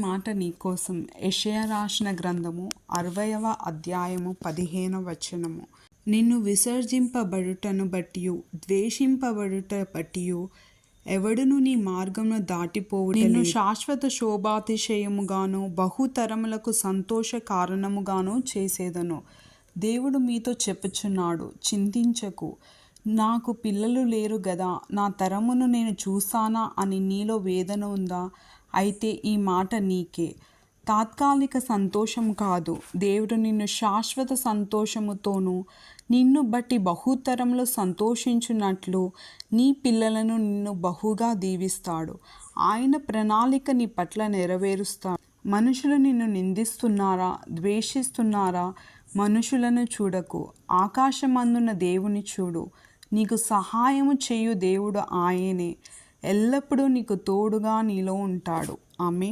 మాట నీకోసం. యెషయా రాసిన గ్రంథము 60వ అధ్యాయము 15వ వచనము. నిన్ను విసర్జింపబడుటను బట్టియు ద్వేషింపబడుట బట్టియు ఎవడును నీ మార్గమును దాటిపోవుట నిన్ను శాశ్వత శోభాతిశయముగాను బహుతరములకు సంతోష కారణముగాను చేసేదను. దేవుడు మీతో చెప్పుచున్నాడు, చింతించకు, నాకు పిల్లలు లేరు గదా, నా తరమును నేను చూసానా అని నీలో వేదన ఉందా? అయితే ఈ మాట నీకే. తాత్కాలిక సంతోషం కాదు, దేవుడు నిన్ను శాశ్వత సంతోషముతోనూ నిన్ను బట్టి బహుతరంలో సంతోషించున్నట్లు నీ పిల్లలను నిన్ను బహుగా దీవిస్తాడు. ఆయన ప్రణాళిక నీ పట్ల నెరవేరుస్తాడు. మనుషులు నిన్ను నిందిస్తున్నారా, ద్వేషిస్తున్నారా? మనుషులను చూడకు, ఆకాశమందున్న దేవుని చూడు. నీకు సహాయము చేయు దేవుడు ఆయనే. ఎల్లప్పుడూ నీకు తోడుగా నీలో ఉంటాడు. ఆమేన్.